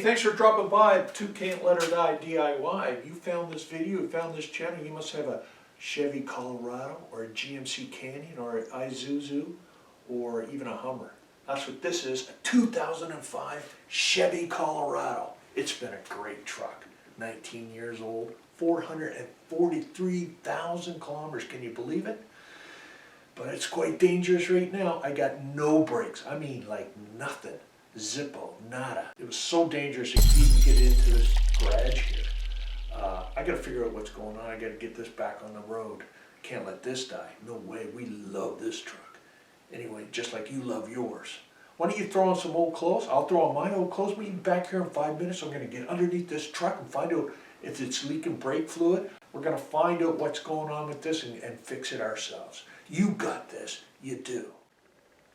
thanks for dropping by to CantLetHerDieDIY. You found this video, you found this channel, you must have a Chevy Colorado or a GMC Canyon or an Isuzu or even a Hummer. That's what this is, a 2005 Chevy Colorado. It's been a great truck, 19 years old, 443,000 kilometers, can you believe it? But it's quite dangerous right now. I got no brakes, I mean like nothing. Zippo, nada. It was so dangerous to even get into this garage here. I gotta figure out what's going on. I gotta get this back on the road. Can't let this die. No way, we love this truck. Anyway, just like you love yours. Why don't you throw on some old clothes? I'll throw on my old clothes. We'll be back here in 5 minutes. I'm gonna get underneath this truck and find out if it's leaking brake fluid. We're gonna find out what's going on with this and fix it ourselves. You got this, you do.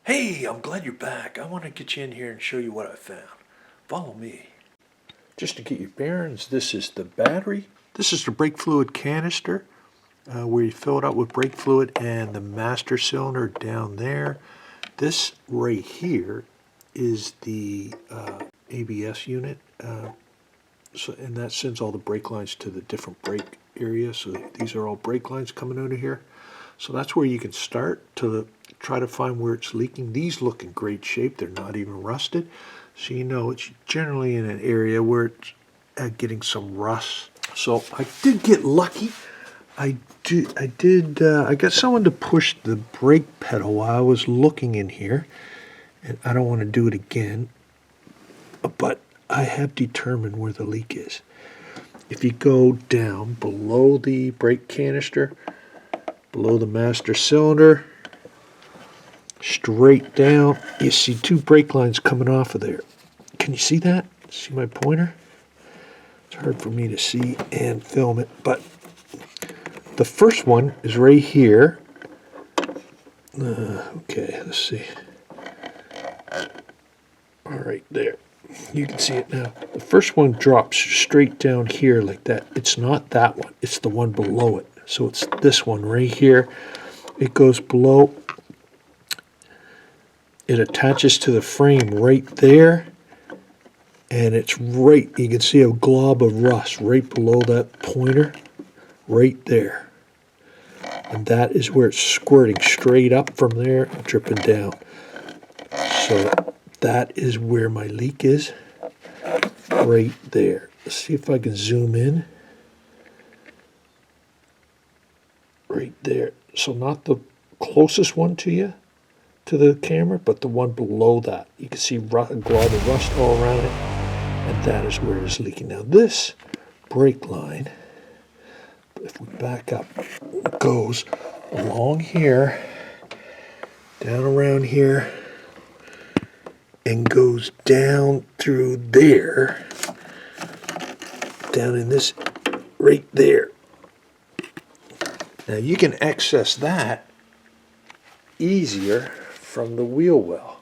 Hey, I'm glad you're back. I want to get you in here and show you what I found. Follow me. Just to get your bearings, this is the battery. This is the brake fluid canister where you fill it up with brake fluid, and the master cylinder down there. This right here is the ABS unit, and that sends all the brake lines to the different brake areas. So these are all brake lines coming out of here. So that's where you can start to try to find where it's leaking. These look in great shape. They're not even rusted. So you know it's generally in an area where it's getting some rust. So I did get lucky. I got someone to push the brake pedal while I was looking in here. And I don't want to do it again. But I have determined where the leak is. If you go down below the brake canister, below the master cylinder, straight down, you see two brake lines coming off of there. Can you see that? See my pointer? It's hard for me to see and film it, but the first one is right here. Okay, let's see. All right, there. You can see it now. The first one drops straight down here like that. It's not that one. It's the one below it. So it's this one right here. It goes below. It attaches to the frame right there. And it's right, you can see a glob of rust right below that pointer. Right there. And that is where it's squirting straight up from there and dripping down. So that is where my leak is. Right there. Let's see if I can zoom in. Right there. So not the closest one to you, to the camera, but the one below that. You can see a glob of rust all around it, and that is where it's leaking. Now this brake line, if we back up, goes along here, down around here, and goes down through there, down in this, right there. Now you can access that easier from the wheel well.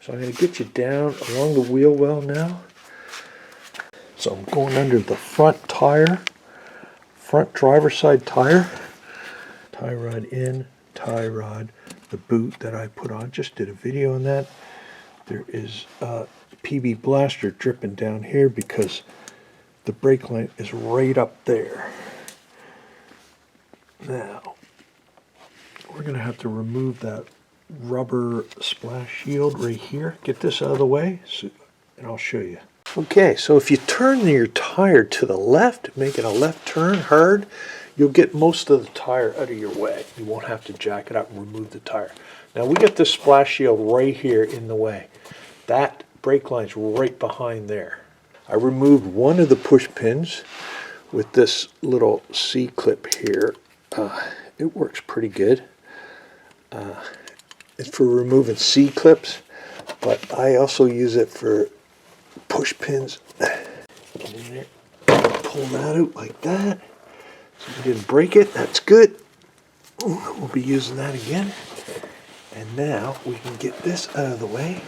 So I'm going to get you down along the wheel well now. So I'm going under the front tire, front driver's side tire. Tie rod in, tie rod, the boot that I put on. Just did a video on that. There is a PB blaster dripping down here because the brake line is right up there. Now, we're going to have to remove that rubber splash shield right here. Get this out of the way, and I'll show you. Okay, so if you turn your tire to the left, making a left turn hard, you'll get most of the tire out of your way. You won't have to jack it up and remove the tire. Now we got this splash shield right here in the way. That brake line's right behind there. I removed one of the push pins with this little C-clip here. It works pretty good. It's for removing C-clips, but I also use it for push pins. Get in there, pull that out like that. So we didn't break it, that's good. We'll be using that again. And now we can get this out of the way.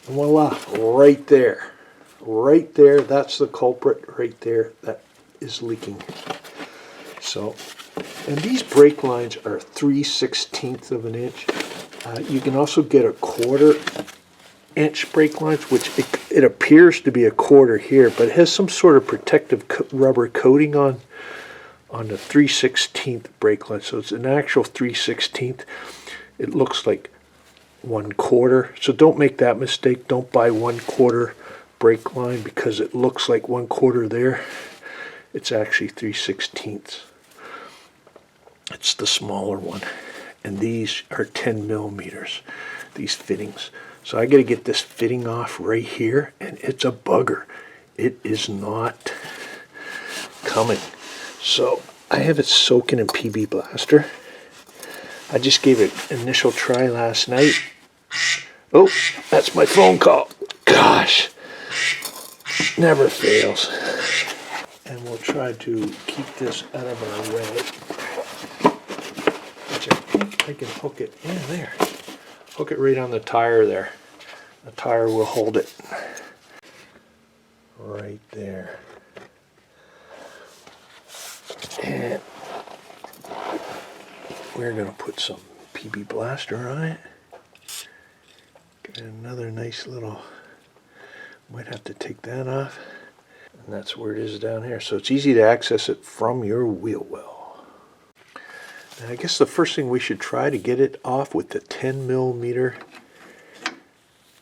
And voila, right there. Right there, that's the culprit right there that is leaking. So, and these brake lines are 3/16 of an inch. You can also get a 1/4 1/4-inch brake lines, which it appears to be 1/4 here, but it has some sort of protective rubber coating on the 3/16 brake line. So it's an actual 3/16. It looks like 1/4. So don't make that mistake. Don't buy 1/4 brake line because it looks like 1/4 there. It's actually 3/16. It's the smaller one. And these are 10 millimeters, these fittings. So I got to get this fitting off right here, and it's a bugger. It is not coming. So I have it soaking in PB Blaster. I just gave it an initial try last night. Oh, that's my phone call. Gosh, never fails. And we'll try to keep this out of our way. Which I think I can hook it in there. Hook it right on the tire there. The tire will hold it. Right there. And we're going to put some PB Blaster on it. Get another nice little, might have to take that off. And that's where it is down here. So it's easy to access it from your wheel well. And I guess the first thing we should try to get it off with the 10 millimeter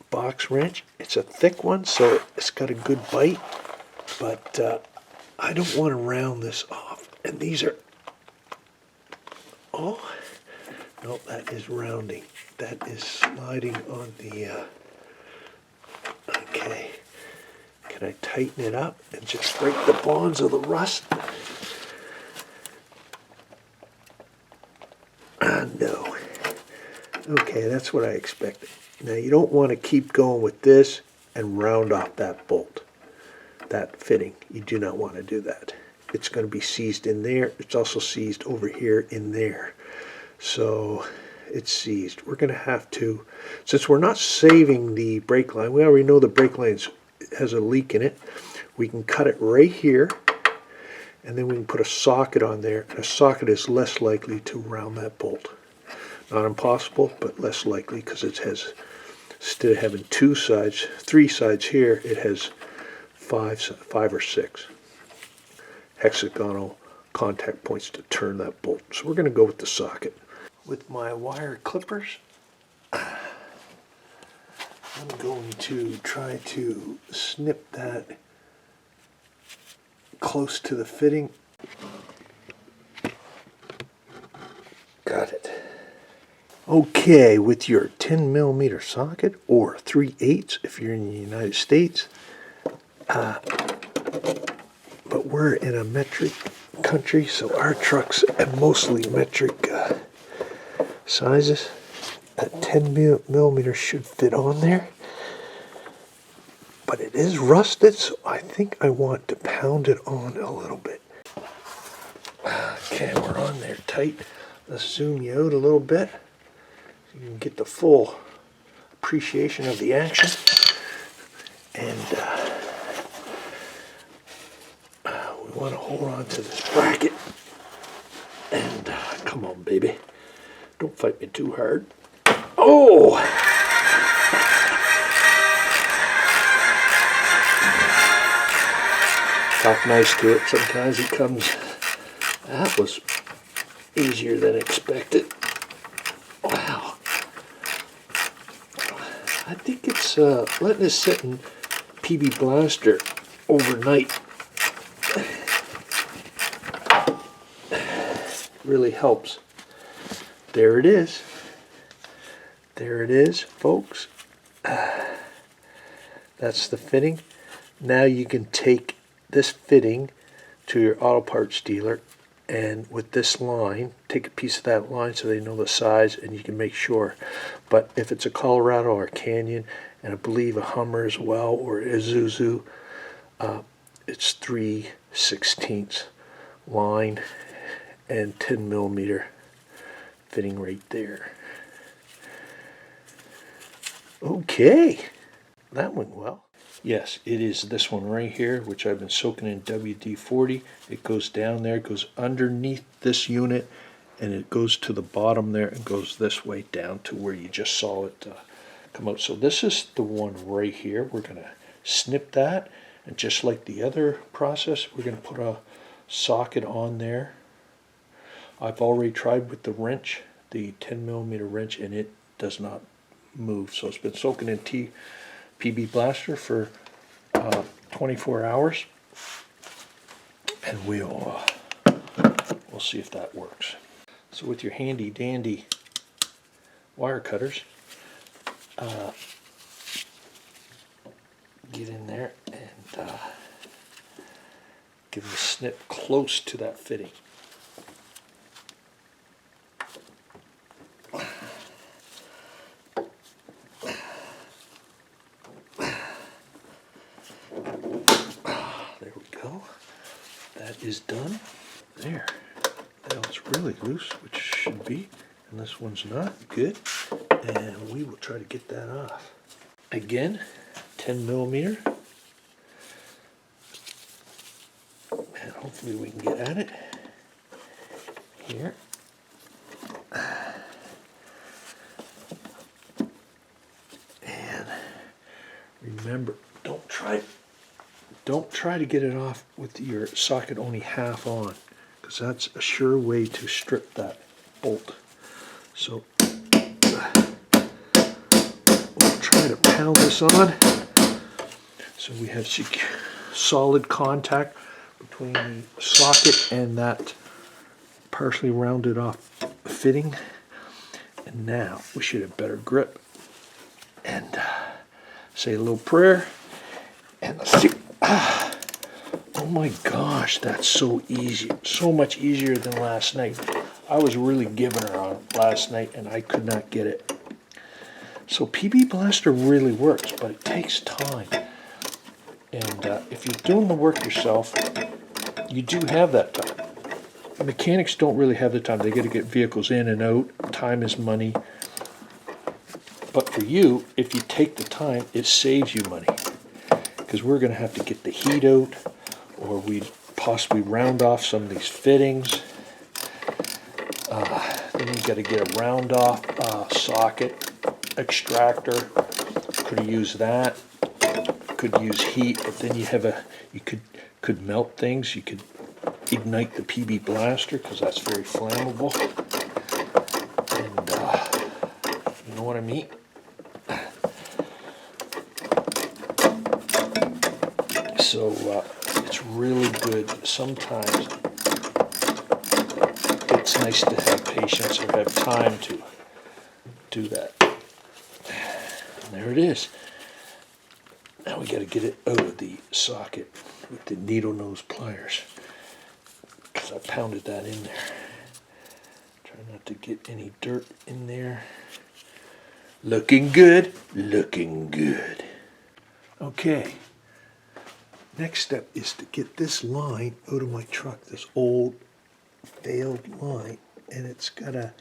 box wrench. It's a thick one, so it's got a good bite, but I don't want to round this off. And these are, oh, no, that is rounding. That is sliding on the, okay. Can I tighten it up and just break the bonds of the rust? No. Okay, that's what I expected. Now you don't want to keep going with this and round off that bolt, that fitting. You do not want to do that. It's going to be seized in there. It's also seized over here in there. So it's seized. We're going to have to, since we're not saving the brake line, we already know the brake line has a leak in it. We can cut it right here, and then we can put a socket on there. And a socket is less likely to round that bolt. Not impossible, but less likely, because it has, instead of having 2 sides, 3 sides here, it has 5 or 6 hexagonal contact points to turn that bolt. So we're going to go with the socket. With my wire clippers, I'm going to try to snip that close to the fitting. Got it. Okay, with your 10 millimeter socket, or 3/8 if you're in the United States, but we're in a metric country, so our trucks are mostly metric sizes. That 10 millimeter should fit on there, but it is rusted, so I think I want to pound it on a little bit. Okay, we're on there tight. Let's zoom you out a little bit so you can get the full appreciation of the action. And we want to hold on to this bracket. And come on, baby. Don't fight me too hard. Oh! Talk nice to it. Sometimes it comes. That was easier than expected. Wow. I think it's letting this sit in PB Blaster overnight really helps. There it is. There it is, folks. That's the fitting. Now you can take this fitting to your auto parts dealer, and with this line, take a piece of that line so they know the size, and you can make sure. But if it's a Colorado or a Canyon, and I believe a Hummer as well, or a Isuzu, it's 3/16 line and 10 millimeter fitting right there. Okay, that went well. Yes, it is this one right here, which I've been soaking in WD-40. It goes down there, goes underneath this unit, and it goes to the bottom there and goes this way down to where you just saw it come out. So this is the one right here. We're going to snip that, and just like the other process, we're going to put a socket on there. I've already tried with the wrench, the 10mm wrench, and it does not move. So it's been soaking in PB Blaster for 24 hours, and we'll see if that works. So with your handy dandy wire cutters, get in there and give it a snip close to that fitting. There we go. That is done. There. Now it's really loose, which should be, and this one's not. Good. And we will try to get that off. Again, 10mm. And hopefully we can get at it. Here. And remember, don't try to get it off with your socket only half on, because that's a sure way to strip that bolt. So we'll try to pound this on so we have solid contact between the socket and that partially rounded off fitting. And now we should have better grip. And say a little prayer. And let's see. Oh my gosh, that's so easy. So much easier than last night. I was really giving her on last night and I could not get it. So PB Blaster really works, but it takes time. And if you're doing the work yourself, you do have that time. Mechanics don't really have the time. They got to get vehicles in and out. Time is money. But for you, if you take the time, it saves you money. Because we're going to have to get the heat out, or we'd possibly round off some of these fittings. Then you've got to get a round off socket extractor. Could use that. Could use heat, but then you could melt things. You could ignite the PB Blaster because that's very flammable. And you know what I mean? So it's really good. Sometimes it's nice to have patience or have time to do that. And there it is. Now we got to get it out of the socket with the needle nose pliers, because I pounded that in there. Try not to get any dirt in there. Looking good, looking good. Okay. Next step is to get this line out of my truck, this old failed line, and it's got a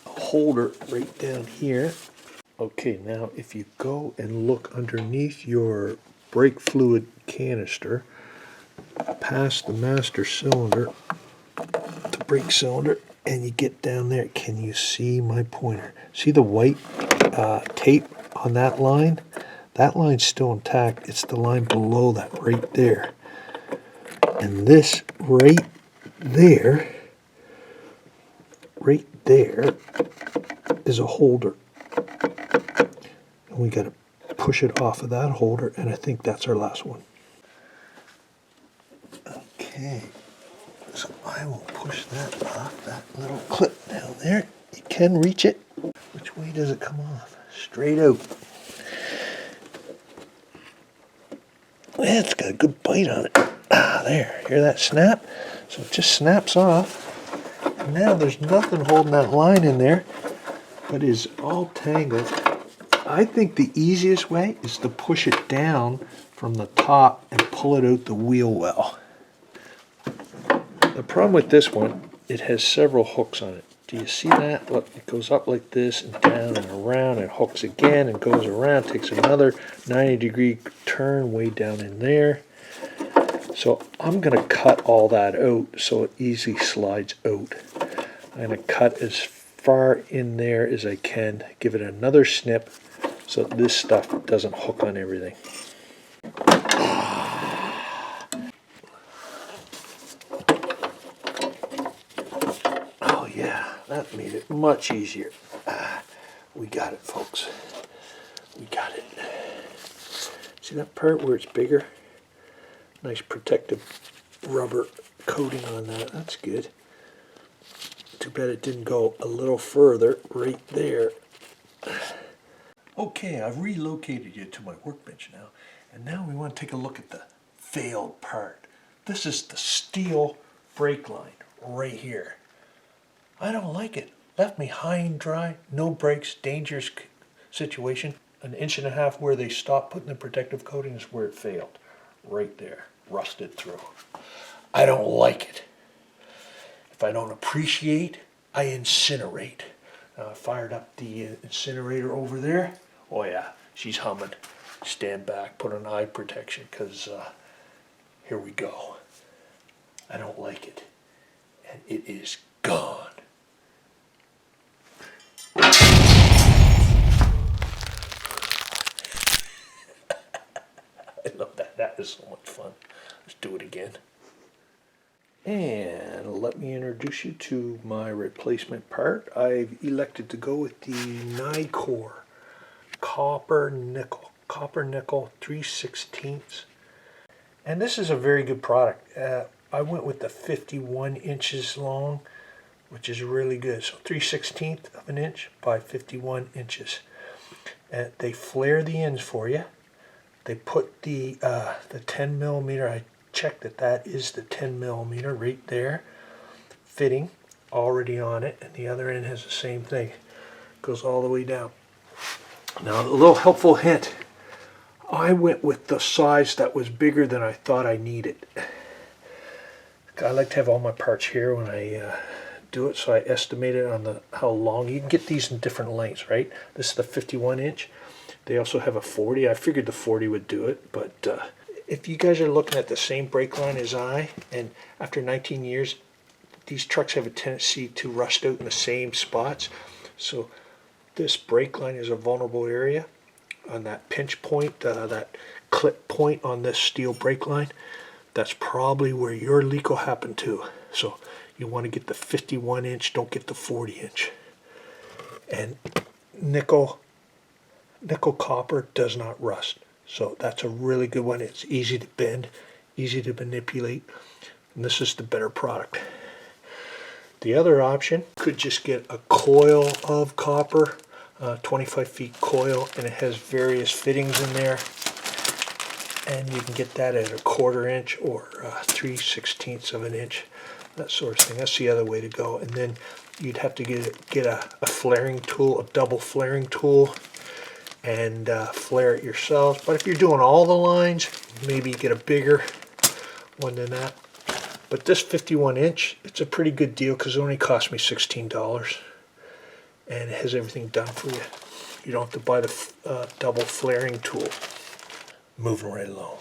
holder right down here. Okay, now if you go and look underneath your brake fluid canister, past the master cylinder, the brake cylinder, and you get down there, can you see my pointer? See the white tape on that line? That line's still intact. It's the line below that right there. And this right there is a holder. And we got to push it off of that holder, and I think that's our last one. Okay, so I will push that off, that little clip down there. You can reach it. Which way does it come off? Straight out. It's got a good bite on it. There, hear that snap? So it just snaps off. And now there's nothing holding that line in there, but is all tangled. I think the easiest way is to push it down from the top and pull it out the wheel well. The problem with this one, it has several hooks on it. Do you see that? Look, it goes up like this and down and around and hooks again and goes around, takes another 90-degree turn way down in there. So I'm going to cut all that out so it easily slides out. I'm going to cut as far in there as I can, give it another snip, so this stuff doesn't hook on everything. Oh yeah, that made it much easier. We got it, folks. We got it. See that part where it's bigger? Nice protective rubber coating on that. That's good. Too bad it didn't go a little further right there. Okay, I've relocated you to my workbench now, and now we want to take a look at the failed part. This is the steel brake line right here. I don't like it. Left me high and dry, no brakes, dangerous situation. 1.5 inches where they stopped putting the protective coating is where it failed. Right there, rusted through. I don't like it. If I don't appreciate, I incinerate. I fired up the incinerator over there. Oh yeah, she's humming. Stand back, put on eye protection, because here we go. I don't like it. And it is gone. I love that. That is so much fun. Let's do it again. And let me introduce you to my replacement part. I've elected to go with the Nicor copper nickel 3/16. And this is a very good product. I went with the 51 inches long, which is really good. So 3/16 of an inch by 51 inches. They flare the ends for you. They put the 10 millimeter, I checked that is the 10 millimeter right there, fitting already on it, and the other end has the same thing. Goes all the way down. Now a little helpful hint. I went with the size that was bigger than I thought I needed. I like to have all my parts here when I do it, so I estimated on how long. You can get these in different lengths, right? This is the 51 inch. They also have a 40. I figured the 40 would do it, but if you guys are looking at the same brake line as I, and after 19 years, these trucks have a tendency to rust out in the same spots. So this brake line is a vulnerable area on that pinch point, that clip point on this steel brake line. That's probably where your leak will happen too. So you want to get the 51 inch, don't get the 40 inch. And nickel copper does not rust. So that's a really good one. It's easy to bend, easy to manipulate, and this is the better product. The other option could just get a coil of copper, 25 feet coil, and it has various fittings in there. And you can get that at 1/4 inch or 3/16 of an inch, that sort of thing. That's the other way to go. And then you'd have to get a flaring tool, a double flaring tool, and flare it yourselves. But if you're doing all the lines, maybe get a bigger one than that. But this 51 inch, it's a pretty good deal because it only cost me $16. And it has everything done for you. You don't have to buy the double flaring tool. Moving right along.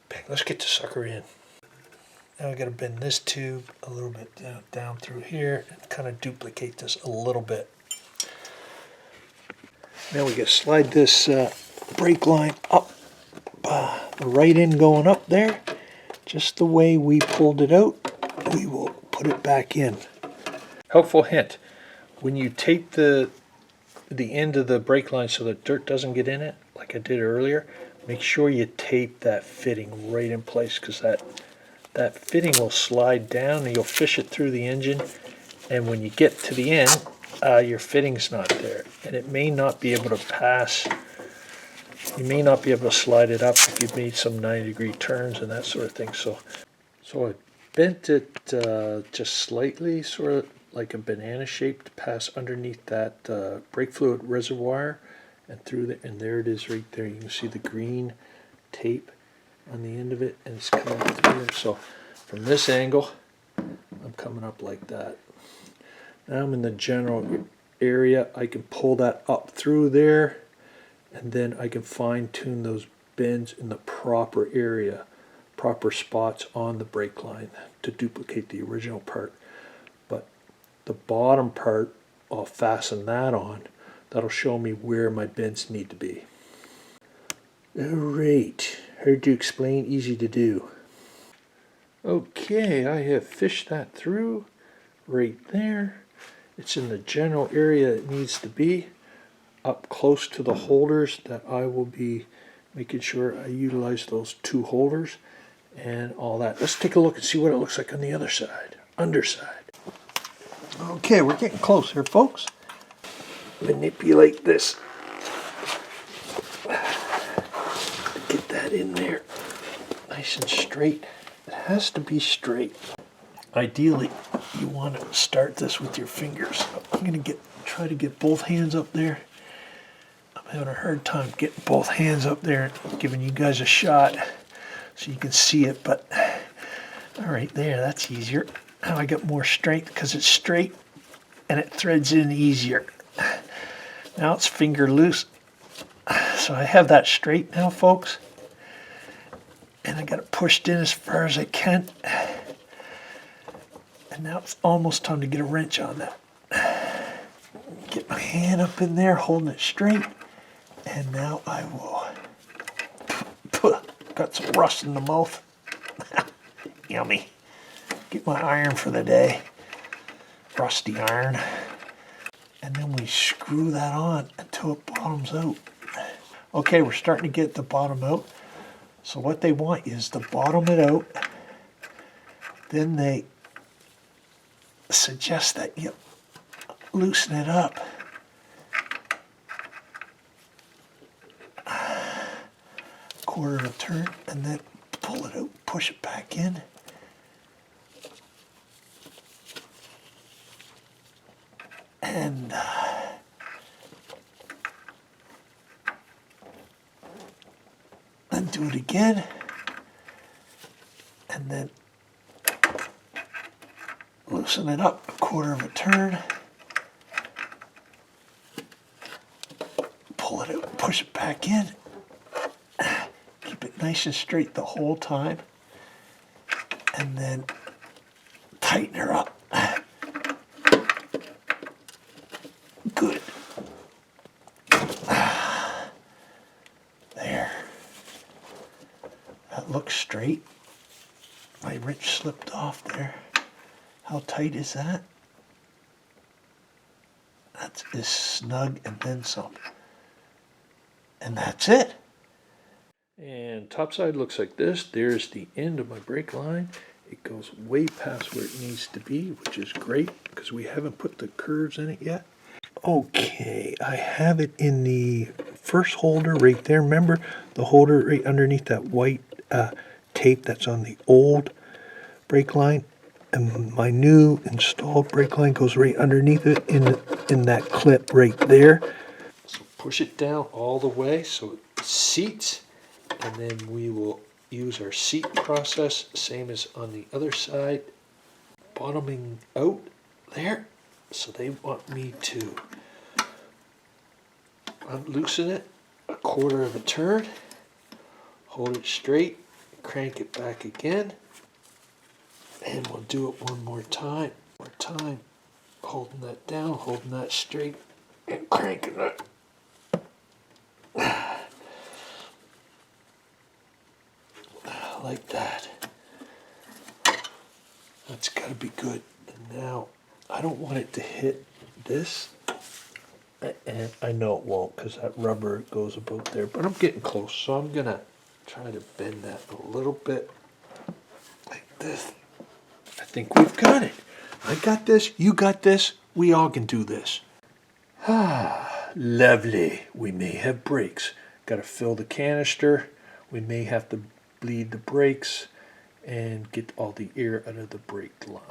Bang, let's get the sucker in. Now I got to bend this tube a little bit down through here and kind of duplicate this a little bit. Now we got to slide this brake line up, the right end going up there, just the way we pulled it out. We will put it back in. Helpful hint: when you tape the end of the brake line so that dirt doesn't get in it, like I did earlier, make sure you tape that fitting right in place, because that fitting will slide down and you'll fish it through the engine, and when you get to the end, your fitting's not there, and it may not be able to pass. You may not be able to slide it up if you've made some 90-degree turns and that sort of thing. So I bent it just slightly, sort of like a banana shape, to pass underneath that brake fluid reservoir and through and there it is right there. You can see the green tape on the end of it, and it's coming through. So from this angle, I'm coming up like that. Now I'm in the general area. I can pull that up through there, and then I can fine-tune those bends in the proper area, proper spots on the brake line to duplicate the original part. But the bottom part, I'll fasten that on, That'll show me where my bends need to be. Alright, hard to explain, easy to do. Okay, I have fished that through right there. It's in the general area it needs to be, up close to the holders that I will be making sure I utilize those 2 holders and all that. Let's take a look and see what it looks like on the other side, underside. Okay, we're getting close here, folks. Manipulate this. Get that in there nice and straight. It has to be straight. Ideally, you want to start this with your fingers. I'm going to try to get both hands up there. I'm having a hard time getting both hands up there and giving you guys a shot so you can see it, but all right, there, that's easier. Now I got more strength because it's straight and it threads in easier. Now it's finger loose. So I have that straight now, folks. And I got it pushed in as far as I can. And now it's almost time to get a wrench on that. Get my hand up in there, holding it straight. And now I will. Got some rust in the mouth. Yummy. Get my iron for the day. Rusty iron. And then we screw that on until it bottoms out. Okay, we're starting to get the bottom out. So what they want is to bottom it out. Then they suggest that you loosen it up. Quarter of a turn, and then pull it out, push it back in. And then do it again, and then loosen it up a quarter of a turn, pull it out, push it back in, keep it nice and straight the whole time, and then tighten her up. Good. There. That looks straight. My wrench slipped off there. How tight is that? That is snug and then some. And that's it. And top side looks like this. There's the end of my brake line. It goes way past where it needs to be, which is great because we haven't put the curves in it yet. Okay, I have it in the first holder right there. Remember the holder right underneath that white tape that's on the old brake line? And my new installed brake line goes right underneath it in that clip right there. So push it down all the way so it seats, and then we will use our seat process, same as on the other side, bottoming out there. So they want me to unloosen it a quarter of a turn, hold it straight, crank it back again, and we'll do it one more time. Holding that down, holding that straight, and cranking it. Like that. That's got to be good. And now, I don't want it to hit this. And I know it won't because that rubber goes about there, but I'm getting close, so I'm going to try to bend that a little bit like this. I think we've got it. I got this, you got this, we all can do this. Ah, lovely. We may have brakes. Got to fill the canister. We may have to bleed the brakes and get all the air out of the brake line.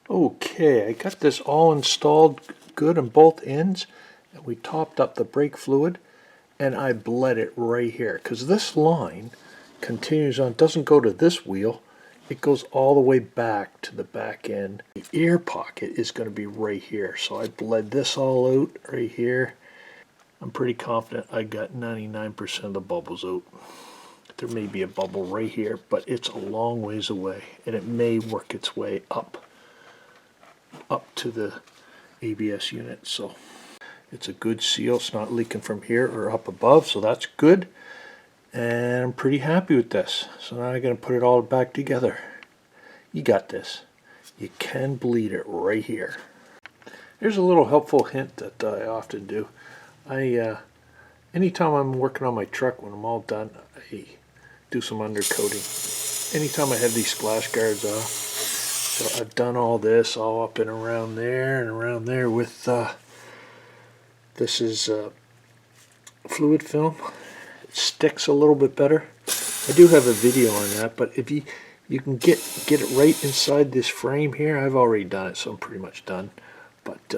Okay, I got this all installed good on both ends, and we topped up the brake fluid, and I bled it right here because this line continues on, doesn't go to this wheel, it goes all the way back to the back end. The air pocket is going to be right here, so I bled this all out right here. I'm pretty confident I got 99% of the bubbles out. There may be a bubble right here, but it's a long ways away, and it may work its way up to the ABS unit. So It's a good seal. It's not leaking from here or up above, so that's good. And I'm pretty happy with this. So now I'm going to put it all back together. You got this. You can bleed it right here. Here's a little helpful hint that I often do. Anytime I'm working on my truck, when I'm all done, I do some undercoating. Anytime I have these splash guards off. So I've done all this, all up and around there with, this is fluid film. It sticks a little bit better. I do have a video on that, but if you can get it right inside this frame here. I've already done it, so I'm pretty much done. But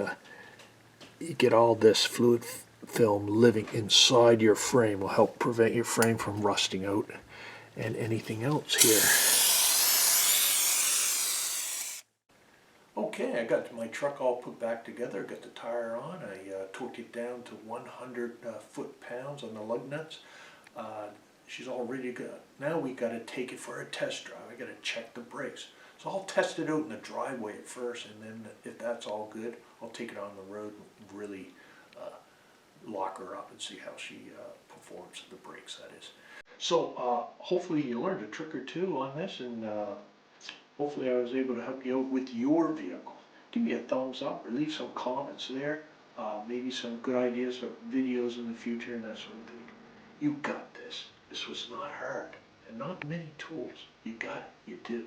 you get all this fluid film living inside your frame. Will help prevent your frame from rusting out and anything else here. Okay, I got my truck all put back together, got the tire on. I torqued it down to 100 foot-pounds on the lug nuts. She's all ready to go. Now we got to take it for a test drive. I got to check the brakes. So I'll test it out in the driveway at first, and then if that's all good, I'll take it on the road and really lock her up and see how she performs the brakes, that is. So hopefully you learned a trick or two on this, and hopefully I was able to help you out with your vehicle. Give me a thumbs up or leave some comments there. Maybe some good ideas for videos in the future and that sort of thing. You got this. This was not hard and not many tools. You got it. You do.